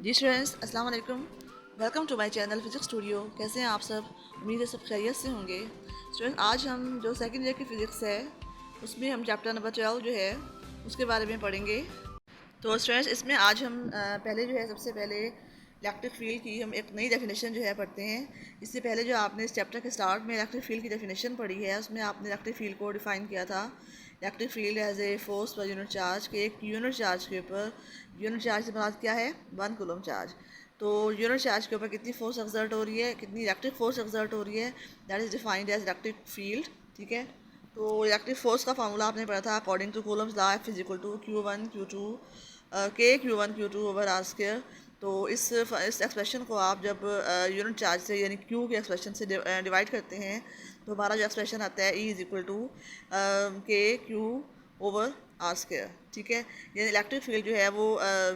जी students, अस्सलाम वालेकुम। Welcome to my channel physics studio. कैसे हैं आप सब? उम्मीद है सब खैरियत से होंगे। स्टूडेंट्स, आज हम जो सेकंड ईयर की फ़िज़िक्स है उसमें हम चैप्टर नंबर 12 जो है उसके बारे में पढ़ेंगे। तो स्टूडेंट्स, इसमें आज हम पहले जो है सबसे पहले इलेक्ट्रिक फील्ड की हम एक नई डेफिनेशन जो है पढ़ते हैं। इससे पहले जो आपने इस चैप्टर के स्टार्ट में इलेक्ट्रिक फील्ड की डेफिनेशन पढ़ी है उसमें आपने इलेक्ट्रिक फील्ड को डिफ़ाइन किया था। Electric field as a force per unit charge के एक यूनिट चार्ज के ऊपर, यूनिट चार्ज से बात क्या है 1 कूलम चार्ज। तो यूनिट चार्ज के ऊपर कितनी फोर्स एक्सर्ट हो रही है, कितनी इलेक्ट्रिक फोर्स एक्सर्ट हो रही है, that is defined as electric field. ठीक है, तो इलेक्ट्रिक फोर्स का फार्मूला आपने पढ़ा था according to Coulomb's law, F is equal to Q1 Q2 के Q1 Q2 over R square. तो इस एक्सप्रेशन को आप जब यूनिट चार्ज से यानी Q के एक्सप्रेशन से डिवाइड करते हैं तो हमारा जो एक्सप्रेशन आता है E इज इक्वल टू के Q ओवर आर स्क्वायर। ठीक है, यानी इलेक्ट्रिक फील्ड जो है वो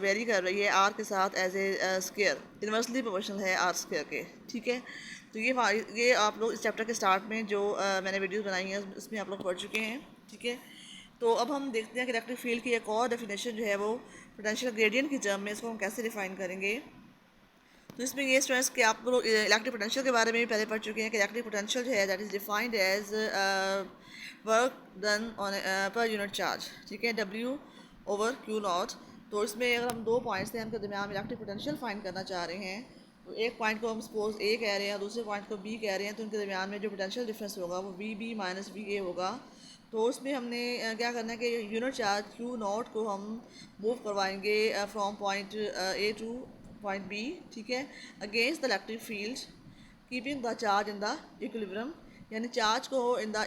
वेरी कर रही है आर के साथ as a square, inversely proportional है आर स्क्वायर के। ठीक है, तो ये आप लोग इस चैप्टर के स्टार्ट में जो मैंने वीडियोस बनाई हैं उसमें आप लोग पढ़ चुके हैं। ठीक है, तो अब हम देखते हैं कि इलेक्ट्रिक फील्ड की एक और डेफिनेशन जो है वो पोटेंशियल ग्रेडियंट की टर्म में इसको हम कैसे डिफाइन करेंगे। तो इसमें ये स्ट्रेस कि आप लोग इलेक्ट्रिक पोटेंशियल के बारे में भी पहले पढ़ चुके हैं कि इलेक्ट्रिक पोटेंशियल जो है that is defined as work done on per unit charge. ठीक है, W ओवर Q नॉट। तो इसमें अगर हम दो पॉइंट्स हैं उनके दरमियान इलेक्ट्रिक पोटेंशियल फाइंड करना चाह रहे हैं, तो एक पॉइंट को हम सपोज A कह रहे हैं और दूसरे पॉइंट को B कह रहे हैं, तो उनके दरमियान में जो पोटेंशियल डिफरेंस होगा वो VB माइनस VA होगा। तो उसमें हमने क्या करना है कि यूनिट चार्ज Q नॉट को हम मूव करवाएंगे from point A to point B. ठीक है, against the electric field keeping the charge in the equilibrium. यानी चार्ज को इन द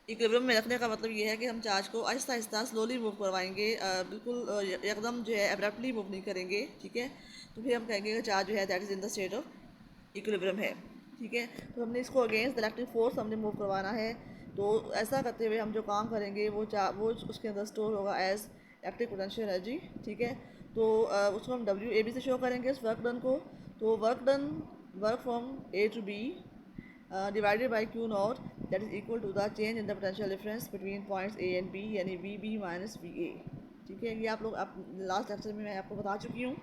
इक्विलिब्रियम में रखने का मतलब ये है कि हम चार्ज को आहिस्ता आहिस्ता स्लोली मूव करवाएंगे, बिल्कुल एकदम जो है एब्रप्टली मूव नहीं करेंगे। ठीक है, तो फिर हम कहेंगे कि चार्ज जो है that is in the state of equilibrium है। ठीक है, तो हमने इसको अगेंस्ट द इलेक्ट्रिक फोर्स हमने मूव करवाना है। तो ऐसा करते हुए हम जो काम करेंगे वो उसके अंदर स्टोर होगा एज इलेक्ट्रिक पोटेंशियल एनर्जी। ठीक है, तो उसको हम WAB से शो करेंगे इस वर्क डन को। तो work from A to B divided by Q naught, that is equal to the change in the potential difference between points A and B यानी VB माइनस VA। ठीक है, ये आप लोग लास्ट लेक्चर में मैं आपको बता चुकी हूँ।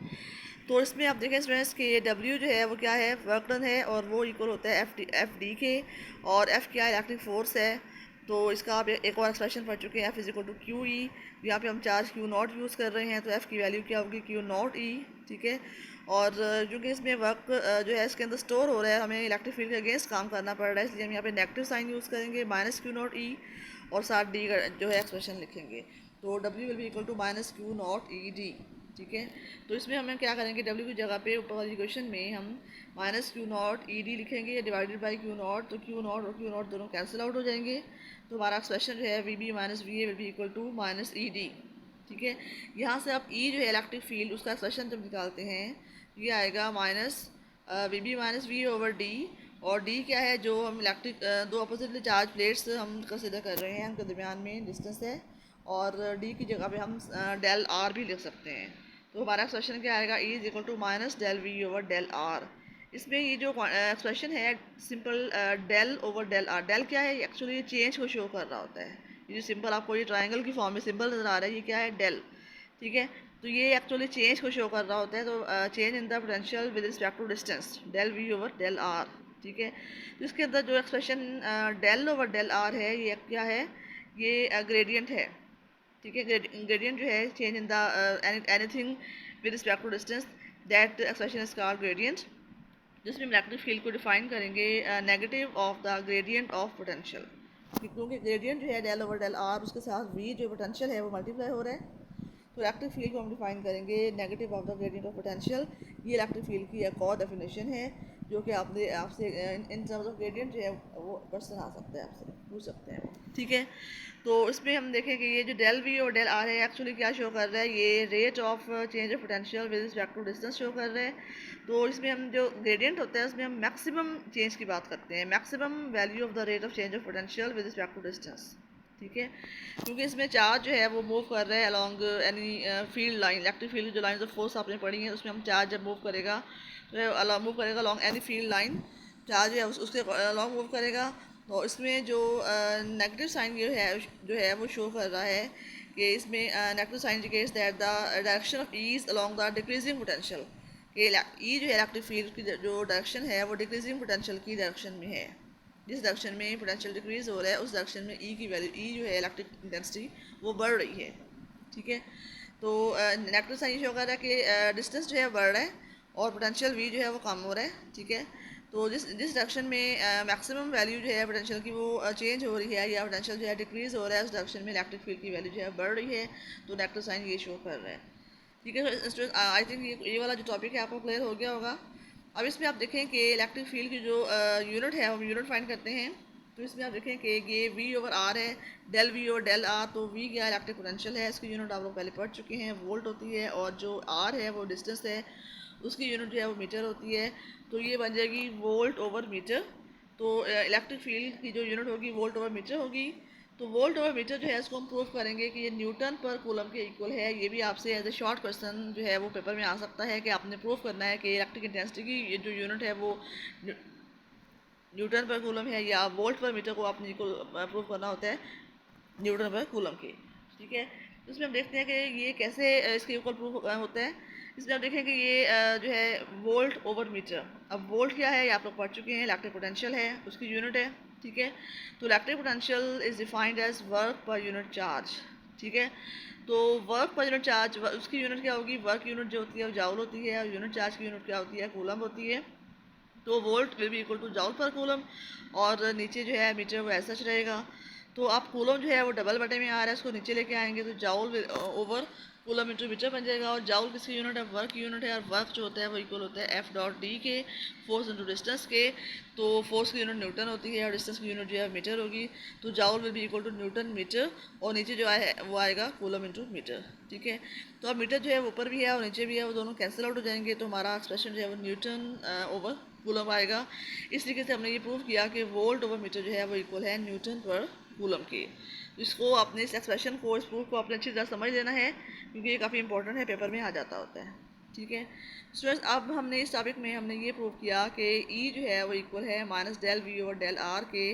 तो इसमें आप देखें स्टूडेंट्स कि W जो है वो क्या है, वर्क डन है और वो इक्वल होता है FD के, और F क्या है, इलेक्ट्रिक फोर्स है। तो इसका आप एक और एक्सप्रेशन पढ़ चुके हैं, F is equal to QE। यहाँ पे हम चार्ज Q नॉट यूज़ कर रहे हैं तो F की वैल्यू क्या होगी, Q नॉट E। ठीक है, और क्योंकि इसमें वर्क जो है इसके अंदर स्टोर हो रहा है, हमें इलेक्ट्रिक फील्ड के अगेंस्ट काम करना पड़ रहा है, इसलिए हम यहाँ पे नेगेटिव साइन यूज़ करेंगे माइनस Q नॉट E, और साथ D का जो है एक्सप्रेशन लिखेंगे। तो W will be equal to minus Q naught E D। ठीक है, तो इसमें हमें क्या करेंगे, W की जगह पे ऊपर वाली इक्वेशन में हम minus Q naught E D लिखेंगे डिवाइडेड बाई Q नॉट। तो Q नॉट और Q नॉट दोनों कैंसिल आउट हो जाएंगे, तो हमारा एक्सप्रेशन जो है VB minus VA will be equal to minus ED। ठीक है, यहाँ से आप E जो है इलेक्ट्रिक फील्ड उसका एक्सप्रेशन जब निकालते हैं ये आएगा minus VB minus VA over D। और D क्या है, जो हम इलेक्ट्रिक दो अपोजिटली चार्ज प्लेट्स हम कंसिडर कर रहे हैं, उनके दरमियान में डिस्टेंस है, और D की जगह पे हम डेल R भी लिख सकते हैं। तो हमारा एक्सप्रेशन क्या आएगा, E is equal to minus del V over del R। इसमें ये जो एक्सप्रेशन है simple del over del R, del क्या है, एक्चुअली चेंज को शो कर रहा होता है। ये जो सिंपल आपको ये ट्रायंगल की फॉर्म में सिंबल नज़र आ रहा है ये क्या है, डेल। ठीक है, तो ये एक्चुअली चेंज को शो कर रहा होता है, तो change in the potential with respect to distance del V over del R. ठीक है, तो इसके अंदर जो expression del over del R है ये क्या है, ये ग्रेडियंट है। ठीक है, ग्रेडियंट जो है change in the anything with respect to distance, that expression is called gradient, जिसमें हम इलेक्ट्रिक फील्ड को डिफाइन करेंगे negative of the gradient of potential. क्योंकि ग्रेडियंट जो है डेल ओवर डेल आर, उसके साथ वी जो पोटेंशियल है वो मल्टीप्लाई हो रहा है, तो इलेक्ट्रिक फील्ड को हम डिफाइन करेंगे negative of the gradient of potential. ये इलेक्ट्रिक फील्ड की एक और डेफिनेशन है जो कि आपने आपसे इन टर्म्स ऑफ ग्रेडियंट जो है वो क्वेश्चन आ सकता है, आपसे पूछ सकते हैं वो। ठीक है, तो इसमें हम देखें कि ये जो डेल वी और डेल आर है एक्चुअली क्या शो कर रहा है, ये rate of change of potential with respect to distance show कर रहे हैं। तो इसमें हम जो ग्रेडियंट होता है उसमें हम मैक्सिमम चेंज की बात करते हैं, maximum value of the rate of change of potential with respect to distance. ठीक है, क्योंकि इसमें चार्ज जो है वो मूव कर रहा है along any field line, electric field जो लाइन ऑफ फोर्स आपने पढ़ी है उसमें हम चार्ज जब मूव करेगा तो मूव करेगा along any field line, charge है उसके अलॉन्ग मूव करेगा। तो इसमें जो नेगेटिव साइन जो है वो शो कर रहा है कि इसमें negative sign indicates that the direction of E is along the decreasing potential. कि ई जो है इलेक्ट्रिक फील्ड की जो डायरेक्शन है वो डिक्रीजिंग पोटेंशियल की डायरेक्शन में है। जिस डायरेक्शन में पोटेंशियल डिक्रीज हो रहा है उस डायरेक्शन में ई की वैल्यू, ई जो है इलेक्ट्रिक इंटेंसिटी वो बढ़ रही है। ठीक है, तो नेगेटिव साइन ये शो कर रहा है कि डिस्टेंस जो है बढ़ रहा है और पोटेंशियल वी जो है वो कम हो रहा है। ठीक है, तो जिस जिस डायरेक्शन में मैक्सिमम वैल्यू जो है पोटेंशियल की वो चेंज हो रही है या पोटेंशियल जो है डिक्रीज हो रहा है उस डायरेक्शन में इलेक्ट्रिक फील्ड की वैल्यू जो है बढ़ रही है, तो नेगेटिव साइन ये शो कर रहा है। ठीक है स्टूडेंट, आई थिंक ये वाला जो टॉपिक है आपको क्लियर हो गया होगा। अब इसमें आप देखें कि इलेक्ट्रिक फील्ड की जो यूनिट है हम यूनिट फाइंड करते हैं। तो इसमें आप देखें कि ये वी ओवर आर है, del V over del R. तो वी क्या इलेक्ट्रिक पोटेंशियल है, इसकी यूनिट आप लोग पहले पढ़ चुके हैं, वोल्ट होती है, और जो आर है वो डिस्टेंस है, उसकी यूनिट जो है वो मीटर होती है। तो ये बन जाएगी वोल्ट ओवर मीटर। तो इलेक्ट्रिक फील्ड की जो यूनिट होगी वोल्ट ओवर मीटर होगी। तो वोल्ट ओवर मीटर जो है इसको हम प्रूव करेंगे कि ये न्यूटन पर कूलम के इक्वल है। ये भी आपसे एज ए शॉर्ट क्वेश्चन जो है वो पेपर में आ सकता है कि आपने प्रूव करना है कि इलेक्ट्रिक इंटेंसिटी की ये जो यूनिट है वो न्यूटन पर कूलम है या वोल्ट पर मीटर को आपने प्रूव करना होता है न्यूटन पर कूलम के। ठीक है, तो इसमें हम देखते हैं कि ये कैसे इसके इक्वल प्रूफ होता है। इसमें आप देखें कि ये जो है वोल्ट ओवर मीटर। अब वोल्ट क्या है ये आप लोग पढ़ चुके हैं, इलेक्ट्रिक पोटेंशियल है, उसकी यूनिट है। ठीक है, तो electric potential is defined as work per unit charge. ठीक है, तो वर्क पर यूनिट चार्ज उसकी यूनिट क्या होगी, वर्क यूनिट जो होती है वो जाउल होती है, और यूनिट चार्ज की यूनिट क्या होती है, कूलम होती है। तो volt will be equal to joule per coulomb, और नीचे जो है मीटर वो ऐसा रहेगा। तो आप कूलम जो है वो डबल बटे में आ रहा है, उसको नीचे लेके आएंगे तो joule over coulomb into metre बन जाएगा। और जाउल किसकी यूनिट है, वर्क यूनिट है, और वर्क जो होता है वो इक्वल होता है एफ डॉट डी के, फोर्स इंटू डिस्टेंस के। तो फोर्स की यूनिट न्यूटन होती है और डिस्टेंस की यूनिट जो है मीटर होगी। तो joule will be equal to newton metre, और नीचे जो है वो आएगा कूलम इंटू मीटर। ठीक है, तो अब मीटर जो है ऊपर भी है और नीचे भी है, वो दोनों कैंसिल आउट हो जाएंगे, तो हमारा एक्सप्रेशन जो है वो न्यूटन ओवर कूलम आएगा। इस तरीके से हमने ये प्रूव किया कि वोल्ट ओवर मीटर जो है वो इक्वल है न्यूटन पर कूलम के। इसको अपने इस एक्सप्रेशन को, इस प्रूफ को अपने अच्छी तरह समझ लेना है, क्योंकि ये काफ़ी इंपॉर्टेंट है, पेपर में आ जाता होता है। ठीक है स्टूडेंट्स, अब हमने इस टॉपिक में हमने ये प्रूव किया कि ई जो है वो इक्वल है minus del V over del R के,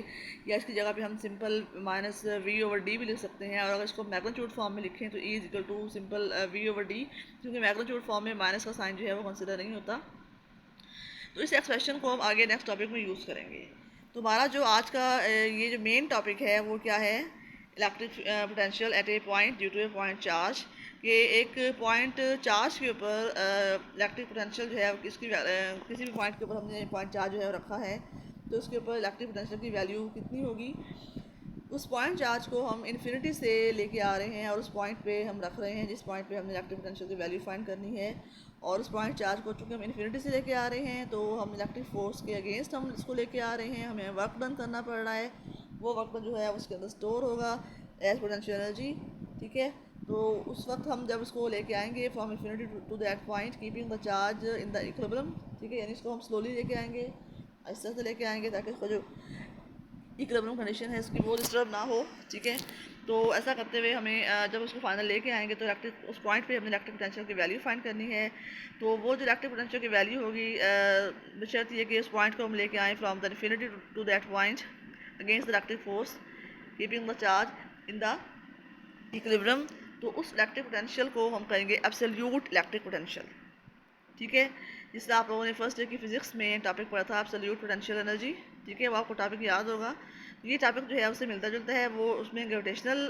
या इसकी जगह पे हम simple minus V over D भी लिख सकते हैं। और अगर इसको मैग्नीट्यूड फॉर्म में लिखें तो E is equal to simple V over D, क्योंकि मैग्नीट्यूड फॉर्म में माइनस का साइन जो है वो कंसिडर नहीं होता। तो इस एक्सप्रेशन को हम आगे नेक्स्ट टॉपिक में यूज़ करेंगे। तो हमारा जो आज का ये जो मेन टॉपिक है वो क्या है, electric potential at a point due to a point charge. कि एक पॉइंट चार्ज के ऊपर इलेक्ट्रिक पोटेंशियल जो है किसी भी पॉइंट के ऊपर हमने पॉइंट चार्ज जो है रखा है, तो उसके ऊपर इलेक्ट्रिक पोटेंशियल की वैल्यू कितनी होगी। उस पॉइंट चार्ज को हम इन्फिनिटी से लेके आ रहे हैं और उस पॉइंट पे हम रख रहे हैं जिस पॉइंट पे हमने इलेक्ट्रिक पोटेंशियल की वैल्यू फाइंड करनी है। और उस पॉइंट चार्ज को चूँकि हम इन्फिनिटी से लेके आ रहे हैं, तो हम इलेक्ट्रिक फोर्स के अगेंस्ट हम इसको लेके आ रहे हैं, हमें वर्क डन करना पड़ रहा है। वो वर्क डन जो है उसके अंदर स्टोर होगा एज पोटेंशियल एनर्जी। ठीक है, तो उस वक्त हम जब उसको लेके आएंगे from infinity to that point keeping the charge in the equilibrium. ठीक है, यानी इसको हम स्लोली लेके आएंगे, आहिस्ता से लेके आएंगे, ताकि इसका जो इक्विलिब्रियम कंडीशन है इसकी वो डिस्टर्ब ना हो। ठीक है, तो ऐसा करते हुए हमें जब उसको फाइनल लेके आएंगे तो इलेक्ट्रिक उस पॉइंट पे हमने इलेक्ट्रिक पोटेंशियल की वैल्यू फाइंड करनी है। तो वो जो इलेक्ट्रिक पोटेंशियल की वैल्यू होगी, बशर्त ये कि उस पॉइंट को हम लेके आएँ from the infinity to that point against the electric force keeping the charge in the equilibrium. तो उस इलेक्ट्रिक पोटेंशियल को हम कहेंगे एब्सोल्यूट इलेक्ट्रिक पोटेंशियल। ठीक है, जिससे आप लोगों ने फर्स्ट ईयर की फिजिक्स में टॉपिक पढ़ा था एब्सोल्यूट पोटेंशियल एनर्जी। ठीक है, वो आपको टॉपिक याद होगा। ये टॉपिक जो है उससे मिलता जुलता है, वो उसमें ग्रेविटेशनल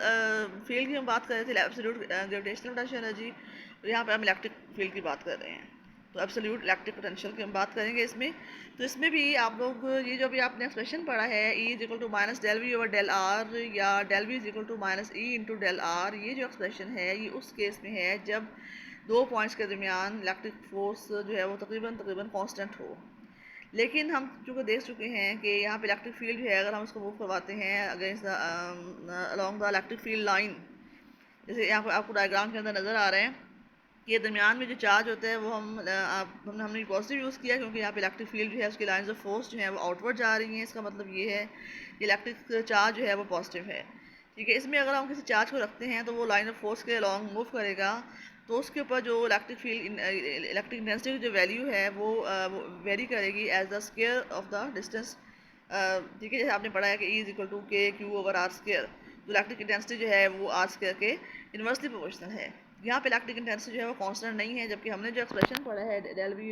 फील्ड की हम बात कर रहे थे, एब्सोल्यूट ग्रेविटेशनल पोटेंशियल एनर्जी, और यहाँ पे हम इलेक्ट्रिक फील्ड की बात कर रहे हैं, तो एब्सोल्यूट इलेक्ट्रिक पोटेंशियल की हम बात करेंगे इसमें। तो इसमें भी आप लोग ये जो भी आपने एक्सप्रेशन पढ़ा है, E is equal to minus del V over del R, या del V is equal to minus E into del R, ये जो एक्सप्रेशन है ये उस केस में है जब दो पॉइंट्स के दरमियान इलेक्ट्रिक फोर्स जो है वो तकरीबन कांस्टेंट हो। लेकिन हम चूँकि देख चुके हैं कि यहाँ पे इलेक्ट्रिक फील्ड जो है अगर हम उसको मूव करवाते हैं against along the electric field line, जैसे यहाँ पर आपको डायग्राम के अंदर नज़र आ रहे हैं, ये दरमियान में जो चार्ज होता है वो हमने पॉजिटिव यूज़ किया, क्योंकि यहाँ पे इलेक्ट्रिक फील्ड जो है उसकी लाइंस ऑफ फोर्स जो है वो आउटवर्ड जा रही हैं। इसका मतलब ये है कि इलेक्ट्रिक चार्ज जो है वो पॉजिटिव है। ठीक है, इसमें अगर हम किसी चार्ज को रखते हैं तो वो लाइन ऑफ फोर्स के अलॉन्ग मूव करेगा, तो उसके ऊपर जो इलेक्ट्रिक फील्ड इलेक्ट्रिक इंटेंसिटी की जो वैल्यू है वो वेरी करेगी as the square of the distance. ठीक है, जैसे आपने पढ़ा है कि E is equal to K Q over R square, तो इलेक्ट्रिक इंटेंसिटी जो है वो आर स्क्वायर के इन्वर्सली प्रोपोर्शनल है। यहाँ पे इलेक्ट्रिक इंटेंसिटी जो है वो कांस्टेंट नहीं है, जबकि हमने जो एक्सप्रेशन पढ़ा है del V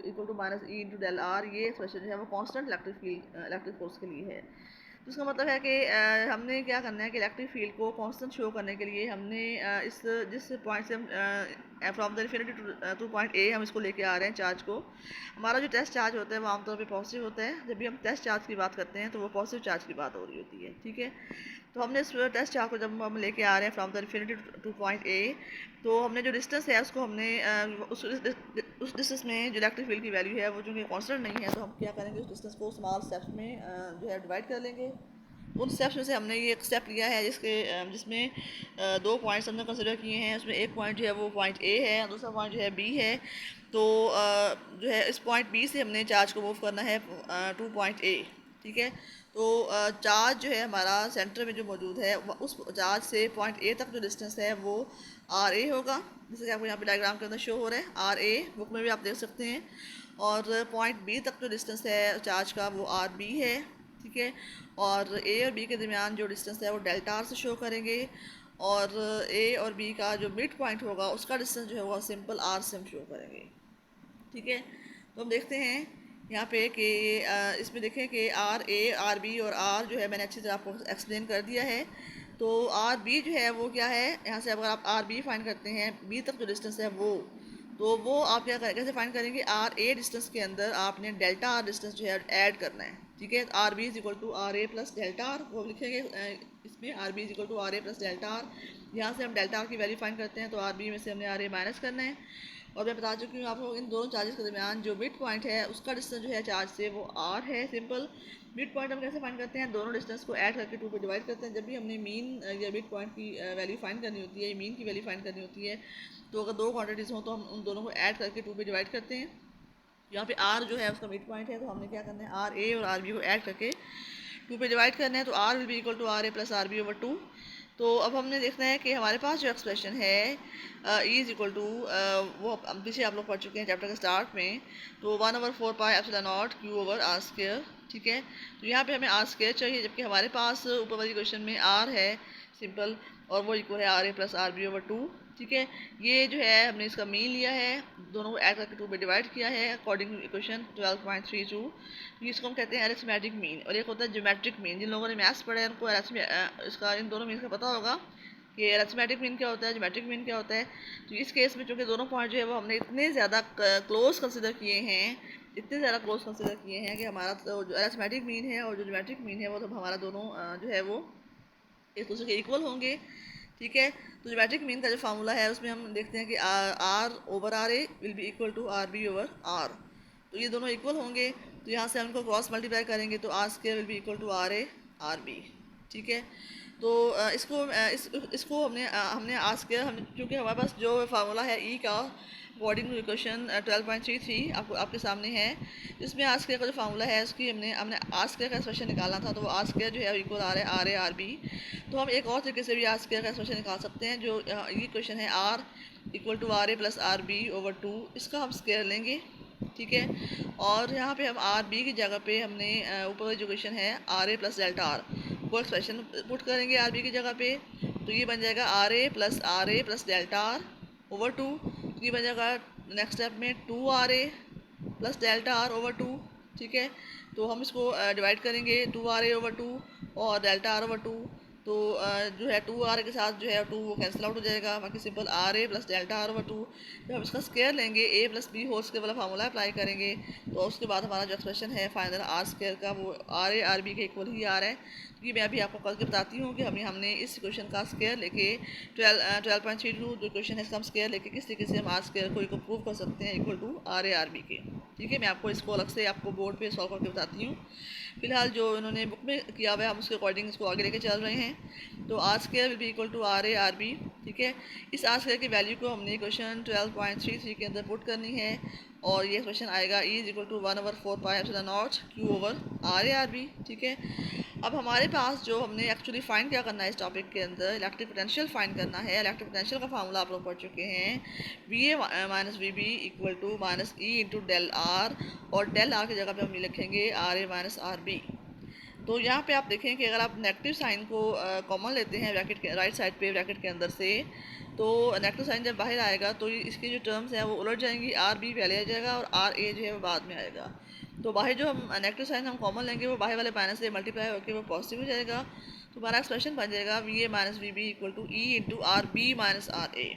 equal to minus E into del R, ये एक्सप्रेशन जो है वो कांस्टेंट इलेक्ट्रिक फोर्स के लिए है। तो इसका मतलब है कि हमने क्या करना है कि इलेक्ट्रिक फील्ड को कांस्टेंट शो करने के लिए हमने इस जिस पॉइंट से हम from the infinity to point ए हम इसको लेके आ रहे हैं चार्ज को। हमारा जो टेस्ट चार्ज होता है वो आमतौर पे पॉजिटिव होता है। जब भी हम टेस्ट चार्ज की बात करते हैं तो वो पॉजिटिव चार्ज की बात हो रही होती है, ठीक है। तो हमने इस टेस्ट चार्ज को जब हम लेके आ रहे हैं from the infinity to point ए, तो हमने जो डिस्टेंस है उसको हमने उस डिस्टेंस में जो इलेक्ट्रिक फील्ड की वैल्यू है वो चूँकि कांस्टेंट नहीं है, तो हम क्या करेंगे उस डिस्टेंस को स्मॉल स्टेप्स में जो है डिवाइड कर लेंगे। उन स्टेप्स में से हमने ये एक स्टेप लिया है जिसमें दो पॉइंट्स हमने कंसिडर किए हैं। उसमें एक पॉइंट जो है वो पॉइंट ए है, दूसरा पॉइंट जो है बी है। तो जो है इस पॉइंट बी से हमने चार्ज को मूव करना है टू पॉइंट ए, ठीक है। तो चार्ज जो है हमारा सेंटर में जो मौजूद है उस चार्ज से पॉइंट ए तक जो डिस्टेंस है वो आर ए होगा, जैसे कि आपको यहाँ पे डायग्राम के अंदर शो हो रहा है आर ए, बुक में भी आप देख सकते हैं। और पॉइंट बी तक जो डिस्टेंस है चार्ज का वो आर बी है, ठीक है। और ए और बी के दरमियान जो डिस्टेंस है वो डेल्टा आर से शो करेंगे। और ए और बी का जो मिड पॉइंट होगा उसका डिस्टेंस जो है वो सिंपल आर से हम शो करेंगे, ठीक है। तो हम देखते हैं यहाँ पे कि इसमें देखें कि आर ए आर बी और आर जो है मैंने अच्छी तरह आपको एक्सप्लेन कर दिया है। तो आर बी जो है वो क्या है, यहाँ से अगर आप आर बी फाइंड करते हैं बी तक जो डिस्टेंस है वो आप क्या कैसे फाइंड करेंगे, आर ए डिस्टेंस के अंदर आपने डेल्टा आर डिस्टेंस जो है ऐड करना है, ठीक है। R B is equal to R A plus delta R, वो लिखेंगे इसमें R B is equal to R A plus delta R. यहाँ से हम डेल्टा आर की वैल्यू फाइंड करते हैं, तो आर बी में से हमने आर ए माइनस करना है। और मैं बता चुकी हूँ आपको इन दोनों चार्जेस के दरमियान जो मिड पॉइंट है उसका डिस्टेंस जो है चार्ज से वो आर है, सिंपल। मिड पॉइंट हम कैसे फाइंड करते हैं, दोनों डिस्टेंस को ऐड करके टू पे डिवाइड करते हैं। जब भी हमने मीन या मिड पॉइंट की वैल्यू फाइंड करनी होती है, मीन की वैल्यू फाइंड करनी होती है, तो अगर दो क्वांटिटीज़ हों तो हम उन दोनों को ऐड करके टू पे डिवाइड करते हैं। यहाँ पे आर जो है उसका मिड पॉइंट है, तो हमने क्या करना है आर ए और आर बी को ऐड करके टू पे डिवाइड करना है। तो R will be equal to R A plus R B over two. तो अब हमने देखना है कि हमारे पास जो एक्सप्रेशन है ई इज इक्वल टू वो पीछे आप लोग पढ़ चुके हैं चैप्टर के स्टार्ट में, तो 1/4 pi epsilon naught Q over R square, ठीक है। तो यहाँ पे हमें आर स्क्वायर चाहिए, जबकि हमारे पास ऊपर वाली क्वेश्चन में आर है सिंपल, और वो इक्वल है आर ए plus R B over two, ठीक है। ये जो है हमने इसका मीन लिया है, दोनों को ऐड करके टू में डिवाइड किया है अकॉर्डिंग टू इक्वेशन 12.32। तो इसको हम कहते हैं अरिथमेटिक मीन, और एक होता है ज्योमेट्रिक मीन। जिन लोगों ने मैथ्स पढ़ा है उनको इसका इन दोनों मीन का पता होगा कि अरिथमेटिक मीन क्या होता है, ज्योमेट्रिक मीन क्या होता है। तो इस केस में चूँकि दोनों पॉइंट जो है वो हमने इतने ज़्यादा क्लोज कंसिडर किए हैं, इतने ज़्यादा क्लोज कंसिडर किए हैं कि हमारा तो जो अरिथमेटिक मीन है और जो ज्योमेट्रिक मीन है वो तो हमारा दोनों जो है वो एक दूसरे के इक्वल होंगे, ठीक है। तो ज्योमेट्रिक मीन का जो फार्मूला है उसमें हम देखते हैं कि R over R A will be equal to R B over R. तो ये दोनों इक्वल होंगे, तो यहाँ से हम इनको क्रॉस मल्टीप्लाई करेंगे तो R square will be equal to R A R B, ठीक है। तो इसको हमने आर स्क्वायर हम क्योंकि हमारे पास जो फार्मूला है ई का अकॉर्डिंग टू इक्वेशन 12.33 आपके सामने है, जिसमें आर स्क्वायर का जो फार्मूला है उसकी हमने आर स्क्वायर का एक्सप्रेशन निकालना था। तो वो आर स्क्वायर जो है इक्वल आ रहा है आर ए आर बी। तो हम एक और तरीके से भी आर स्क्वायर का एक्सप्रेशन निकाल सकते हैं, जो ये क्वेश्चन है R equal to R A plus R B over two, इसका हम स्क्वायर लेंगे, ठीक है। और यहाँ पे हम आर बी की जगह पे हमने ऊपर वाली जो क्वेश्चन है आर ए प्लस डेल्टा आर वो एक्सप्रेशन पुट करेंगे आर बी की जगह पे। तो ये बन जाएगा R A plus delta are over two. तो ये बन जाएगा नेक्स्ट स्टेप में two R A plus delta are over two, ठीक है। तो हम इसको डिवाइड करेंगे two R A over two और डेल्टा आर ओवर टू। तो जो है टू आर के साथ जो है टू वो कैंसिल आउट हो जाएगा, बाकी simple R A plus delta are over two. जब हम इसका स्क्वायर लेंगे A plus B whole square वाला फार्मूला अप्लाई करेंगे, तो उसके बाद हमारा जो एक्सप्रेशन है फाइनल आर स्क्वायर का वो आर ए आर बी के इक्वल ही आ रहा है। तो ये मैं अभी आपको करके बताती हूँ कि हमने इस क्वेश्चन का स्क्वायर लेके 12.32 जो क्वेश्चन है इसका हम स्क्वायर लेके किस तरीके से हम आर स्क्वायर को प्रूव कर सकते हैं equal to R A R B के, ठीक है। मैं आपको इसको अलग से आपको बोर्ड पे सॉल्व करके बताती हूँ। फिलहाल जो इन्होंने बुक में किया हुआ है हम उसके अकॉर्डिंग इसको आगे लेके चल रहे हैं। तो R square will be equal to R A R B, ठीक है। इस आर स्क्वायर की वैल्यू को हमने क्वेश्चन 12.33 के अंदर पुट करनी है, और ये क्वेश्चन आएगा E is equal to 1/4 pi epsilon naught Q over R A R B, ठीक है। अब हमारे पास जो हमने एक्चुअली फाइंड क्या करना है इस टॉपिक के अंदर, इलेक्ट्रिक पोटेंशियल फाइंड करना है। इलेक्ट्रिक पोटेंशियल का फार्मूला आप लोग पढ़ चुके हैं, V A minus V B equal to minus E into del R, और डेल आर की जगह पे हम लिखेंगे R A minus R B. तो यहाँ पे आप देखें कि अगर आप नेगेटिव साइन को कॉमन लेते हैं ब्रैकेट के राइट साइड पे ब्रैकेट के अंदर से, तो नेगेटिव साइन जब बाहर आएगा तो इसकी जो टर्म्स हैं वो उलट जाएंगी, आर बी पहले आ जाएगा और आर ए जो है वो बाद में आएगा। तो बाहर जो हम नेगेटिव साइन हम कॉमन लेंगे वो बाहर वाले माइनस से मल्टीप्लाई होकर वो पॉजिटिव हो जाएगा। तो हमारा एक्सप्रेशन बन जाएगा V A minus V B equal to E into R B minus R A.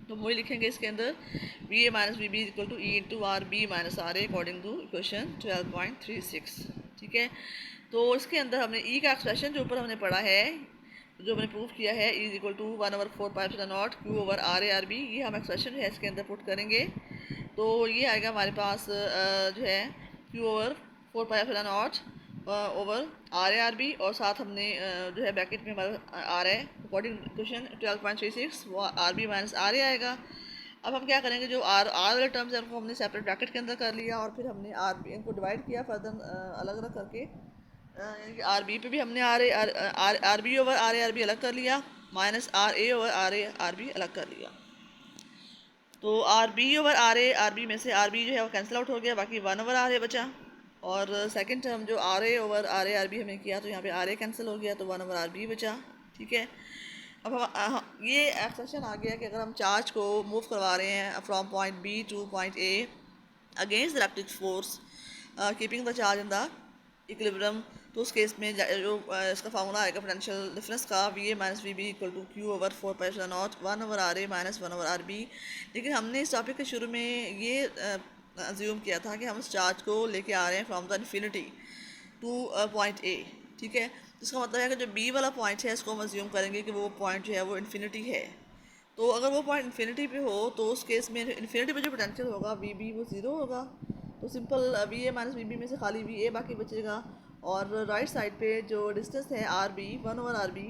तो वही लिखेंगे इसके अंदर V A minus V B equal to E into R B minus R A according to equation 12.36। ठीक है, तो इसके अंदर हमने ई का एक्सप्रेशन जो ऊपर हमने पढ़ा है, जो हमने प्रूव किया है, is equal to 1/4 Q over R A R B, ये हम एक्सप्रेशन जो है इसके अंदर पुट करेंगे। तो ये आएगा हमारे पास जो है Q over 4 over R A R B, और साथ हमने जो है ब्रैकेट में हमारा आर है अकॉर्डिंग क्वेश्चन 12.36 वो आर बी माइनस आर ए आएगा। अब हम क्या करेंगे, जो आर वाले टर्म्स हैं उनको हमने सेपरेट ब्रैकेट के अंदर कर लिया और फिर हमने आर बी इनको डिवाइड किया फर्दर अलग अलग करके, यानी कि आर बी पे भी हमने R B over R B अलग कर लिया, माइनस आर ए ओवर आर बी अलग कर लिया। तो R B over R B में से आर बी जो है वो कैंसिल आउट हो गया, बाकी 1 ओवर आर ए बचा। और सेकंड टर्म जो आर ए ओवर आर बी हमें किया तो यहाँ पे आर ए कैंसिल हो गया तो 1 ओवर आर बी बचा। ठीक है, अब हम ये एक्सप्रेशन आ गया कि अगर हम चार्ज को मूव करवा रहे हैं from point B to point A against the electric force keeping the charge in the equilibrium, तो उस केस में जो इसका फार्मूला आएगा पोटेंशियल डिफरेंस का V A minus V B equal to Q over 4 1 over R A minus 1 over R B. लेकिन हमने इस टॉपिक के शुरू में ये अज्यूम किया था कि हम इस चार्ज को लेके आ रहे हैं from the infinity to point ए। ठीक है, इसका मतलब है कि जो बी वाला पॉइंट है इसको हम अज्यूम करेंगे कि वो पॉइंट जो है वो इन्फिनिटी है। तो अगर वो पॉइंट इन्फिनिटी पे हो तो उस केस में इन्फिनिटी पे जो पोटेंशियल होगा वी बी वो ज़ीरो होगा। तो simple V A minus V B में से खाली वी ए बाकी बचेगा, और राइट साइड पे जो डिस्टेंस है R B 1 over R B,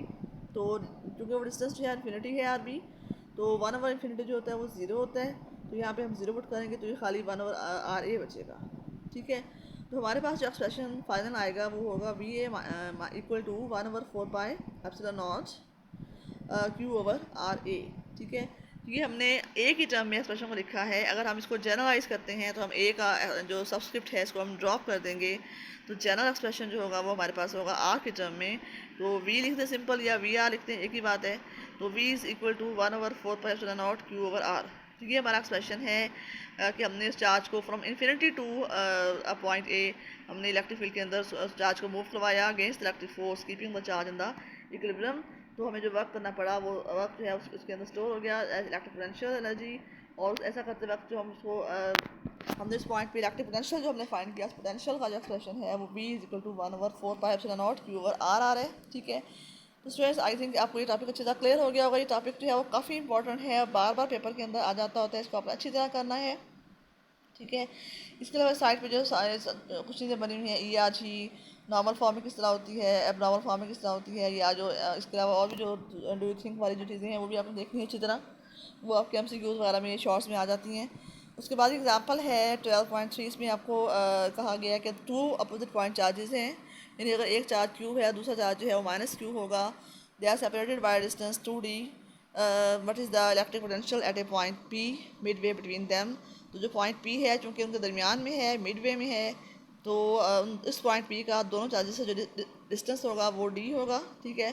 तो क्योंकि वो डिस्टेंस जो है इन्फिनिटी है आर बी, तो 1 ओवर इन्फिनिटी जो होता है वो ज़ीरो होता है, तो यहाँ पे हम ज़ीरो पुट करेंगे तो ये खाली 1 ओवर आर ए बचेगा। ठीक है, तो हमारे पास जो एक्सप्रेशन फाइनल आएगा वो होगा V A equal to 1 over 4 pi epsilon naught Q over R A. ठीक है, ये हमने ए की टर्म में एक्सप्रेशन को लिखा है। अगर हम इसको जनरलाइज करते हैं तो हम ए का जो सबस्क्रिप्ट है इसको हम ड्रॉप कर देंगे, तो जनरल एक्सप्रेशन जो होगा वो हमारे पास होगा आर की टर्म में। तो वी लिखते हैं सिंपल या वी आर लिखते हैं, एक ही बात है। तो V is equal to 1 over 4 pi epsilon naught Q over R. तो ये हमारा एक्सप्रेशन है कि हमने इस चार्ज को फ्रॉम इन्फिनिटी टू पॉइंट ए हमने इलेक्ट्रिक फील्ड के अंदर चार्ज को मूव करवाया against electric force keeping the charge in the equilibrium. तो हमें जो वर्क करना पड़ा वो वर्क जो है उसके अंदर स्टोर हो गया एज इलेक्ट्रिक पोटेंशियल एनर्जी। और ऐसा करते वक्त जो हम उसको हमने इस पॉइंट पे इलेक्ट्रिक पोटेंशियल जो हमने फाइंड किया, पोटेंशियल का जो एक्सप्रेशन है वो v is equal to 1 over 4 pi epsilon naught Q over R आ रहा है। ठीक है, तो स्टूडेंट्स आई थिंक आपको ये टॉपिक अच्छी तरह क्लियर हो गया होगा। ये टॉपिक जो है वो काफ़ी इंपॉर्टेंट है, बार बार पेपर के अंदर आ जाता होता है, इसको आपने अच्छी तरह करना है। ठीक है, इसके अलावा साइड पे जो कुछ चीज़ें बनी हुई हैं, E R G normal form में किस तरह होती है, एब नॉर्मल फॉर्म में किस तरह होती है, या जो इसके अलावा और भी जो डू यू थिंक वाली जो चीज़ें हैं वो भी आपने देखनी है अच्छी तरह, वो आपके MCQs वगैरह में शॉर्ट्स में आ जाती हैं। उसके बाद एग्जांपल है 12.3, इसमें आपको कहा गया है कि 2 अपोजिट पॉइंट चार्जेस हैं, यानी अगर एक चार्ज क्यू है दूसरा चार्ज जो है वो माइनस क्यू होगा, they are separated by distance 2d, what is the electric potential at a point P midway between them. तो जो पॉइंट P है चूँकि उनके दरमियान में है, मिड वे में है, तो इस पॉइंट P का दोनों चार्जेस से जो डिस्टेंस होगा वो d होगा। ठीक है,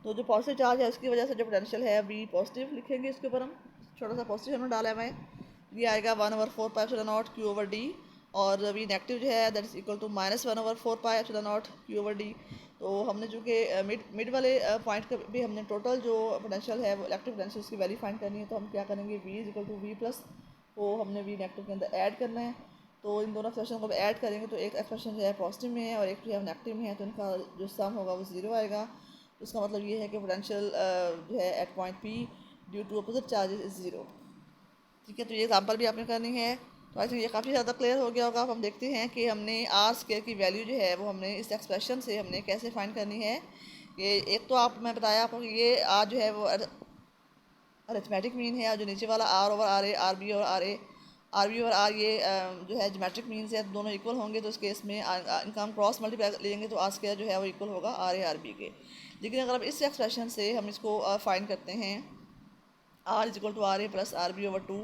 तो जो पॉजिटिव चार्ज है उसकी वजह से जो पोटेंशियल है V पॉजिटिव लिखेंगे, इसके ऊपर हम छोटा सा पॉजिटिव हमने डाला है, ये आएगा 1 over 4 pi epsilon naught Q over D, और V नेगेटिव जो है that is equal to minus 1 over 4 pi epsilon naught Q over D. तो हमने चूँकि मिड वाले पॉइंट का भी हमने टोटल जो पोटेंशियल है वो इलेक्ट्रिक पोटेंशियल उसकी वैल्यू फाइंड करनी है, तो हम क्या करेंगे V is equal to V plus, वो हमने V नेगेटिव के अंदर ऐड करना है। तो इन दोनों एक्सप्रेशन को ऐड करेंगे तो एक एक्सप्रेशन जो है पॉजिटिव में है और एक जो है नेगेटिव में है, तो इनका जो सम होगा वो ज़ीरो आएगा। तो इसका मतलब ये है कि पोटेंशियल जो है at point P due to opposite charges is zero. ठीक है, तो ये एग्जांपल भी आपने करनी है। तो आई थिंक ये काफ़ी ज़्यादा क्लियर हो गया होगा। अब हम देखते हैं कि हमने आर स्क्वायर की वैल्यू जो है वो हमने इस एक्सप्रेशन से हमने कैसे फाइंड करनी है। ये एक तो आप मैं बताया आपको कि ये आर जो है वो अरिथमेटिक मीन है, और जो नीचे वाला R over R A R B और आर बी और आर ये जो है जोमेट्रिक मीन्स है, दोनों इक्वल होंगे। तो इस केस में इनका हम क्रॉस मल्टीप्लाई लेंगे तो आर स्क्वायर जो है वो इक्वल होगा आर ए आर बी के। लेकिन अगर अब इस एक्सप्रेशन से हम इसको फाइंड करते हैं R is equal to R A plus R B over 2,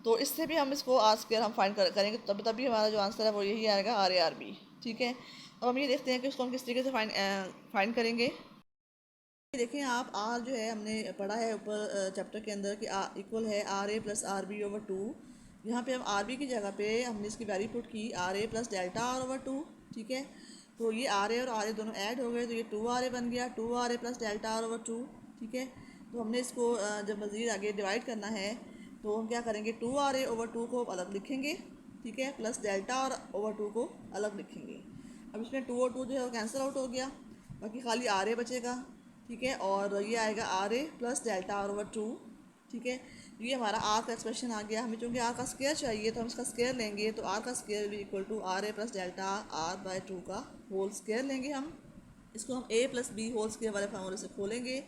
तो इससे भी हम इसको आर स्क्वायर हम फाइंड करेंगे, तभी हमारा जो आंसर है वो यही आएगा आर ए आर बी। ठीक है, अब हम ये देखते हैं कि उसको हम किस तरीके से फाइंड करेंगे। देखें आप, आर जो है हमने पढ़ा है ऊपर चैप्टर के अंदर कि इक्वल है आर ए plus R B over two. यहाँ पे हम आर बी की जगह पे हमने इसकी वैल्यू पुट की r A plus delta are over two. ठीक है, तो ये आर ए और आर ए दोनों ऐड हो गए तो ये टू आर ए बन गया, two R A plus delta are over two. ठीक है, तो हमने इसको जब मज़ीद आगे डिवाइड करना है तो हम क्या करेंगे, two R A over two को अलग लिखेंगे। ठीक है, प्लस डेल्टा और ओवर टू को अलग लिखेंगे। अब इसमें टू और टू जो है वो कैंसिल आउट हो गया, बाकी खाली आर ए बचेगा। ठीक है, और ये आएगा r A plus delta are over two. ठीक है, ये हमारा आर का एक्सप्रेशन आ गया। हमें चूँकि आर का स्क्वायर चाहिए तो हम इसका स्क्वायर लेंगे, तो आर का स्क्वायर भी equal to R A plus delta r by two का होल स्क्वायर लेंगे हम। इसको हम a plus B whole square वाले फार्मूले से खोलेंगे,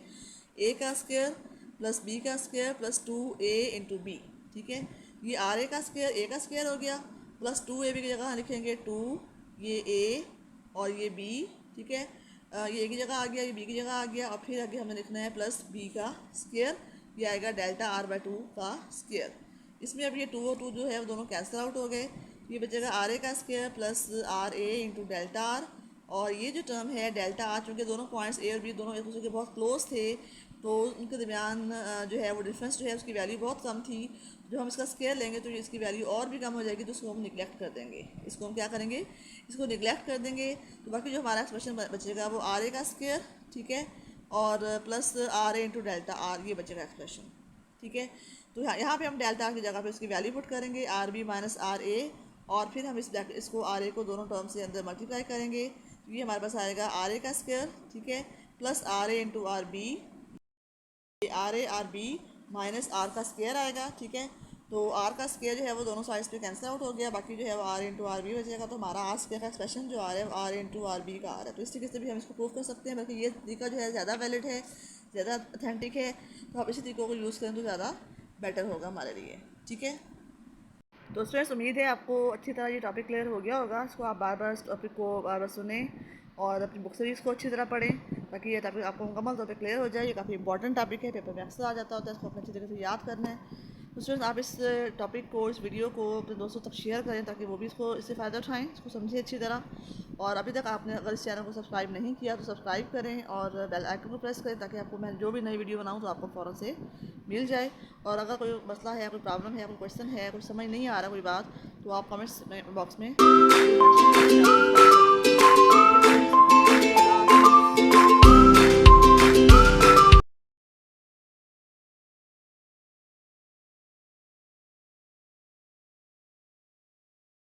ए का स्क्वायर प्लस बी का square plus two a into b. ठीक है, ये आर ए का स्क्वायर हो गया, प्लस टू ए बी की जगह लिखेंगे टू, ये ए और ये बी। ठीक है, ये ए की जगह आ गया, ये बी की जगह आ गया, और फिर आगे हमें लिखना है प्लस बी का स्क्वायर, ये आएगा डेल्टा आर बाय टू का स्क्वायर। इसमें अब ये टू और टू जो है वो दोनों कैंसिल आउट हो गए, ये बचेगा आर ए का square plus r a into delta r. और ये जो टर्म है डेल्टा आर, चूँकि दोनों पॉइंट्स ए और बी दोनों एक दूसरे के बहुत क्लोज थे तो उनके दरमियान जो है वो डिफरेंस जो है उसकी वैल्यू बहुत कम थी। जो हम इसका स्क्वायर लेंगे तो इसकी वैल्यू और भी कम हो जाएगी, तो उसको हम निगलेक्ट कर देंगे। इसको हम क्या करेंगे, इसको निगलेक्ट कर देंगे, तो बाकी जो हमारा एक्सप्रेशन बचेगा वो आर ए का स्क्वायर। ठीक है, और plus r a into delta r, ये बचेगा एक्सप्रेशन। ठीक है, तो यहाँ पे हम डेल्टा की जगह पे इसकी वैल्यू पुट करेंगे R B minus R A, और फिर हम इसको आर ए को दोनों टर्म से अंदर मल्टीप्लाई करेंगे, तो ये हमारे पास आएगा आर ए का स्क्वायर। ठीक है, plus r a into are b, r A R B minus r का स्क्वायर आएगा। ठीक है, तो आर का स्क्वायर जो है वो दोनों साइड्स पे कैंसिल आउट हो गया, बाकी जो है वो आर इंटू आर बी बचेगा। तो हमारा आर स्क्वायर का एक्सप्रेशन जो आ रहा है वो आर इंटू आर बी का आ रहा है। तो इस तरीके से भी हम इसको प्रूव कर सकते हैं, बल्कि ये तरीका जो है ज़्यादा वैलिड है, ज़्यादा अथेंटिक है, तो आप इसी तरीकों को यूज़ करें तो ज़्यादा बेटर होगा हमारे लिए। ठीक है, तो स्टूडेंट्स उम्मीद है आपको अच्छी तरह ये टॉपिक क्लियर हो गया होगा। इसको आप बार बार इस टॉपिक को बार बार सुने और अपनी बुक से भी इसको अच्छी तरह पढ़ें, ताकि ये टॉपिक आपको मुकम्मल तौर पे क्लियर हो जाए। ये काफ़ी इंपॉर्टेंट टॉपिक है, पेपर में अक्सर आ जाता होता है, इसको अपने अच्छी तरीके से याद करना है। तो स्टूडेंट्स आप इस टॉपिक को, इस वीडियो को अपने दोस्तों तक शेयर करें ताकि वो भी इससे फ़ायदा उठाएँ, इसको समझें अच्छी तरह। और अभी तक आपने अगर इस चैनल को सब्सक्राइब नहीं किया तो सब्सक्राइब करें और बेल आइकन को प्रेस करें, ताकि आपको मैं जो भी नई वीडियो बनाऊँ तो आपको फ़ौरन से मिल जाए। और अगर कोई मसला है, कोई प्रॉब्लम है, कोई क्वेश्चन है, कुछ समझ नहीं आ रहा कोई बात, तो आप कमेंट्स बॉक्स में